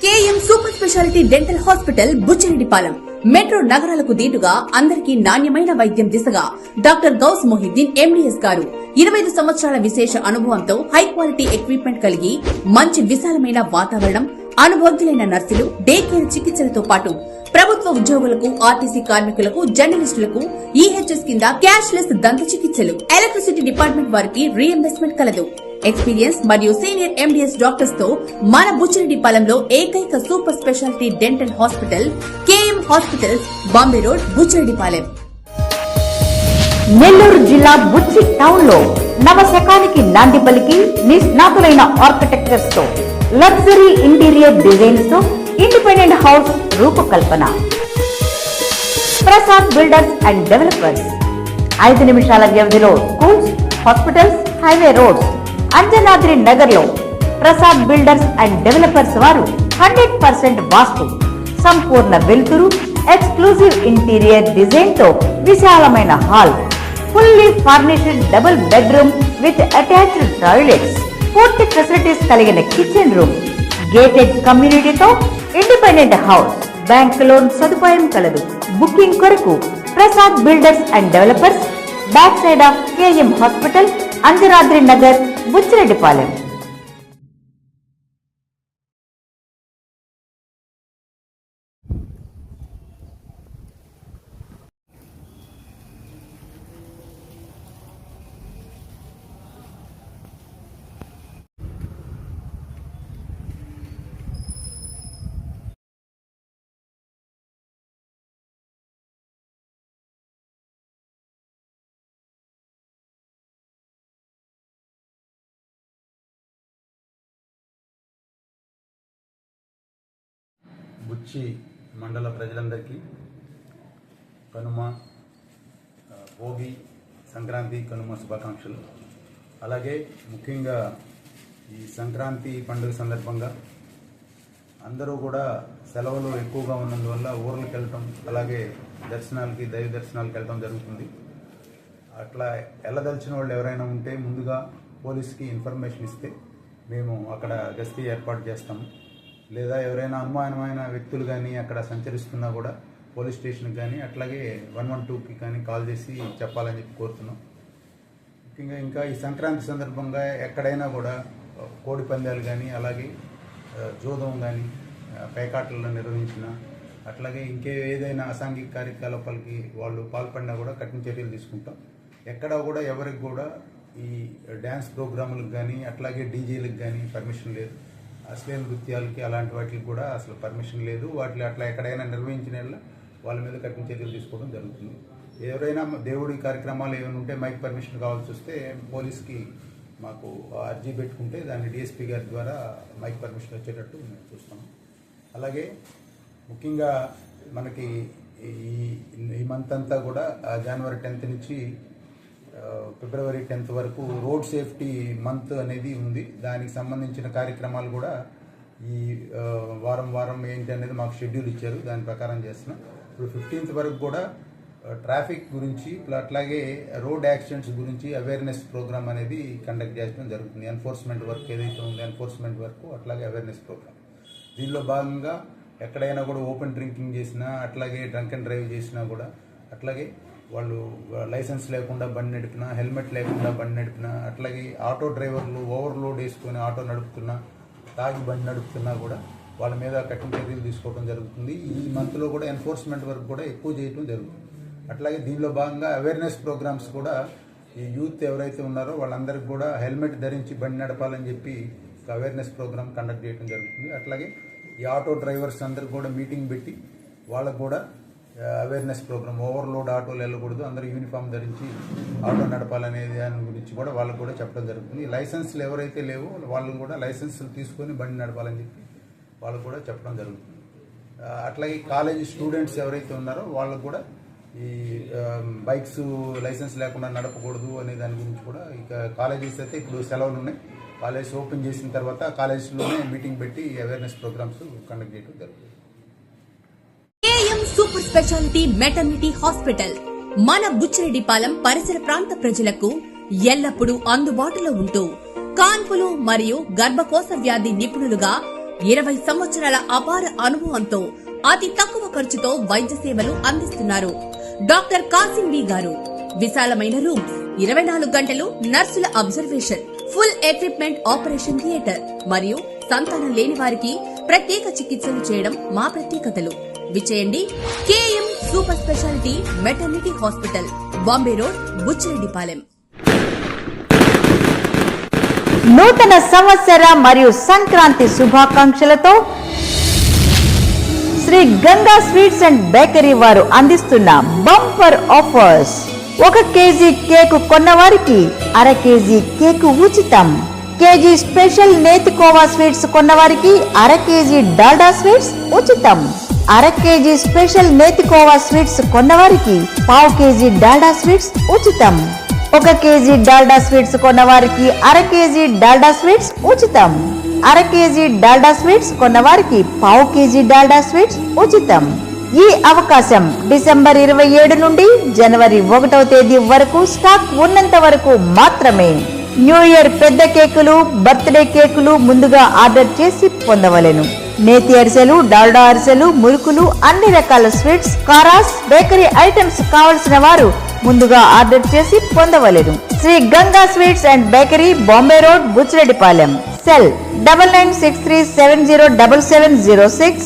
KM super speciality dental hospital Buchireddipalem metro నగరాలకు దీటుగా అందరికీ నాణ్యమైన వైద్యం దిశగా డాక్టర్ గౌస్ మొహిద్దీన్ ఎండీఎస్ గారు 25 సంవత్సరాల విశేష అనుభవంతో హై క్వాలిటీ ఎక్విప్మెంట్ కలిగి మంచి విశాలమైన వాతావరణం, అనుభవజ్ఞులైన నర్సులు, డే కేర్ చికిత్సలతో పాటు ప్రభుత్వ ఉద్యోగులకు, ఆర్టీసీ కార్మికులకు, జర్నలిస్టులకు ఈహెచ్ఎస్ కింద క్యాష్ లెస్ దంత చికిత్సలు, ఎలక్ట్రిసిటీ డిపార్ట్మెంట్ వారికి రీఎంబర్స్మెంట్ కలదు. ఎక్స్పీరియన్స్ మరియు సీనియర్ ఎండీఎస్ డాక్టర్స్ తో మన బుచ్చిరెడ్డిపాలెంలో ఏకైక super speciality dental hospital KM hospitals, Bombay road, Buchireddipalem. Nellore జిల్లా బుచ్చి టౌన్ లో నవశకానికి నాంది పలికి నిష్ణాతులైన ఆర్కిటెక్చర్స్ తో లగ్జరీ ఇంటీరియర్ డిజైన్స్ తో ఇండిపెండెంట్ హౌస్ రూపకల్పన. Prasad builders and developers. 5 నిమిషాల వ్యవధిలో schools, hospitals, highway roads. Anjanadri Nagar లో ప్రసాద్ బిల్డర్స్ అండ్ డెవలపర్స్ వారు 100% వాస్తు, సంపూర్ణ వెలుతురు, ఎక్స్క్లూజివ్ ఇంటీరియర్ డిజైన్ తో విశాలమైన hall, fully furnished double bedroom with attached toilets, పూర్తి ఫెసిలిటీస్ కలిగిన కిచెన్ రూమ్, గేటెడ్ కమ్యూనిటీతో ఇండిపెండెంట్ హౌస్, బ్యాంక్ లోన్ సదుపాయం కలదు. బుకింగ్ కొరకు Prasad builders and developers, back side of KM hospital, Anjanadri Nagar, Buchireddypalem. Buchi మండల ప్రజలందరికీ కనుమ, భోగి, సంక్రాంతి, కనుమ శుభాకాంక్షలు. అలాగే ముఖ్యంగా ఈ సంక్రాంతి పండుగ సందర్భంగా అందరూ కూడా సెలవులు ఎక్కువగా ఉన్నందువల్ల ఊర్లకు వెళ్ళటం, అలాగే దర్శనాలకి, దైవ దర్శనాలకు వెళ్ళటం జరుగుతుంది. అట్లా వెళ్ళదలిచిన వాళ్ళు ఎవరైనా ఉంటే ముందుగా పోలీస్కి ఇన్ఫర్మేషన్ ఇస్తే మేము అక్కడ గస్తీ ఏర్పాటు చేస్తాము. లేదా ఎవరైనా అనుమానమైన వ్యక్తులు కానీ అక్కడ సంచరిస్తున్నా కూడా పోలీస్ స్టేషన్కి కానీ అట్లాగే 112కి కానీ కాల్ చేసి చెప్పాలని చెప్పి కోరుతున్నాం. ముఖ్యంగా ఇంకా ఈ సంక్రాంతి సందర్భంగా ఎక్కడైనా కూడా కోడి పందాలు కానీ, అలాగే జోదం కానీ, పేకాటలను నిర్వహించిన, అట్లాగే ఏదైనా అసాంఘిక కార్యకలాపాలకి వాళ్ళు పాల్పడినా కూడా కఠిన చర్యలు తీసుకుంటాం. ఎక్కడా కూడా ఎవరికి కూడా ఈ డ్యాన్స్ ప్రోగ్రాములకు కానీ, అట్లాగే డీజేలకు కానీ పర్మిషన్ లేదు. అశ్లీల నృత్యాలకి అలాంటి వాటికి కూడా అసలు పర్మిషన్ లేదు. వాటిని అట్లా ఎక్కడైనా నిర్వహించిన వాళ్ళ మీద కఠిన చర్యలు తీసుకోవడం జరుగుతుంది. ఎవరైనా దేవుడి కార్యక్రమాలు ఏమైనా ఉంటే మైక్ పర్మిషన్ కావాల్సి వస్తే పోలీస్కి మాకు అర్జీ పెట్టుకుంటే దాన్ని డిఎస్పీ గారి ద్వారా మైక్ పర్మిషన్ వచ్చేటట్టు మేము చూస్తాము. అలాగే ముఖ్యంగా మనకి ఈ మంత్ అంతా కూడా జనవరి 10th నుంచి ఫిబ్రవరి 10th వరకు రోడ్ సేఫ్టీ మంత్ అనేది ఉంది. దానికి సంబంధించిన కార్యక్రమాలు కూడా ఈ వారం ఏంటి అనేది మాకు షెడ్యూల్ ఇచ్చారు. దాని ప్రకారం చేస్తున్నాం. ఇప్పుడు 15th వరకు కూడా ట్రాఫిక్ గురించి, అట్లాగే రోడ్ యాక్సిడెంట్స్ గురించి అవేర్నెస్ ప్రోగ్రామ్ అనేది కండక్ట్ చేయడం జరుగుతుంది. ఎన్ఫోర్స్మెంట్ వర్క్ ఏదైతే ఉందో ఎన్ఫోర్స్మెంట్ వర్క్, అట్లాగే అవేర్నెస్ ప్రోగ్రామ్. దీనిలో భాగంగా ఎక్కడైనా కూడా ఓపెన్ డ్రింకింగ్ చేసినా, అట్లాగే డ్రంక్ అండ్ డ్రైవ్ చేసినా కూడా, అట్లాగే వాళ్ళు లైసెన్స్ లేకుండా బండి నడిపినా, హెల్మెట్ లేకుండా బండి నడిపినా, అట్లాగే ఆటో డ్రైవర్లు ఓవర్లోడ్ వేసుకొని ఆటో నడుపుతున్నా, తాగి బండి నడుపుతున్నా కూడా వాళ్ళ మీద కఠిన చర్యలు తీసుకోవడం జరుగుతుంది. ఈ మంత్లో కూడా ఎన్ఫోర్స్మెంట్ వర్క్ కూడా ఎక్కువ చేయడం జరుగుతుంది. అట్లాగే దీనిలో భాగంగా అవేర్నెస్ ప్రోగ్రామ్స్ కూడా ఈ యూత్ ఎవరైతే ఉన్నారో వాళ్ళందరికీ కూడా హెల్మెట్ ధరించి బండి నడపాలని చెప్పి అవేర్నెస్ ప్రోగ్రామ్ కండక్ట్ చేయడం జరుగుతుంది. అట్లాగే ఈ ఆటో డ్రైవర్స్ అందరికి కూడా మీటింగ్ పెట్టి వాళ్ళకు కూడా అవేర్నెస్ ప్రోగ్రామ్, ఓవర్లోడ్ ఆటోలు వెళ్ళకూడదు, అందరూ యూనిఫామ్ ధరించి ఆటో నడపాలనే దాని గురించి కూడా వాళ్ళకు కూడా చెప్పడం జరుగుతుంది. లైసెన్స్లు ఎవరైతే లేవో వాళ్ళని కూడా లైసెన్సులు తీసుకొని బండి నడపాలని చెప్పి వాళ్ళకు కూడా చెప్పడం జరుగుతుంది. అట్లాగే కాలేజీ స్టూడెంట్స్ ఎవరైతే ఉన్నారో వాళ్ళకు కూడా ఈ బైక్స్ లైసెన్స్ లేకుండా నడపకూడదు అనే దాని గురించి కూడా, ఇక కాలేజెస్ అయితే ఇప్పుడు సెలవులు ఉన్నాయి, కాలేజ్ ఓపెన్ చేసిన తర్వాత కాలేజీలోనే మీటింగ్ పెట్టి అవేర్నెస్ ప్రోగ్రామ్స్ కండక్ట్ చేయడం జరుగుతుంది. KM super speciality maternity hospital మన బుచ్చిరెడ్డిపాలెం పరిసర ప్రాంత ప్రజలకు ఎల్లప్పుడూ అందుబాటులో ఉంటూ కాన్పులు మరియు గర్భకోశ వ్యాధి నిపుణులుగా 20 సంవత్సరాల అపార అనుభవంతో అతి తక్కువ ఖర్చుతో వైద్య సేవలు అందిస్తున్నారు. డాక్టర్ కాసిం బి గారు. విశాలమైన రూమ్స్, 24 గంటలు నర్సుల observation, full equipment operation theatre మరియు సంతానం లేని వారికి ప్రత్యేక చికిత్సలు చేయడం మా ప్రత్యేకతలు. విచేయండి KM super speciality maternity hospital, Bombay road, Buchireddypalem. నూతన సంవత్సర మరియు సంక్రాంతి శుభాకాంక్షలతో Shri Ganga sweets and bakery వారు అందిస్తున్న బంపర్ ఆఫర్స్. 1 కేజీ కేకు కొన్నవారికి అర కేజీ కేకు ఉచితం. కేజీ స్పెషల్ నేతికోవా స్వీట్స్ కొన్నవారికి అర కేజీ డాల్డా స్వీట్స్ ఉచితం. అర కేజీ స్పెషల్ నేతికోవా స్వీట్స్ కొన్నవారికి పావు కేజీ డాల్డా స్వీట్స్ ఉచితం. 1 కేజీ డాల్డా స్వీట్స్ కొన్నవారికి అర కేజీ డాల్డా స్వీట్స్ ఉచితం. అర కేజీ డాల్డా స్వీట్స్ కొన్నవారికి పావు కేజీ డాల్డా స్వీట్స్ ఉచితం. ఈ అవకాశం డిసెంబర్ 27 నుండి జనవరి 1వ తేదీ వరకు స్టాక్ ఉన్నంత వరకు మాత్రమే. న్యూ ఇయర్ పెద్ద కేకులు, బర్త్డే కేకులు ముందుగా ఆర్డర్ చేసి పొందవలెను. నేతి అరిసెలు, డాల్డా అరిసెలు, మురుకులు, అన్ని రకాల స్వీట్స్, కారాస్, బేకరీ ఐటమ్స్ కావలసిన వారు ముందుగా ఆర్డర్ చేసి పొందవలెను. Shri Ganga sweets and bakery, Bombay road, Buchireddypalem. Cell 9963707706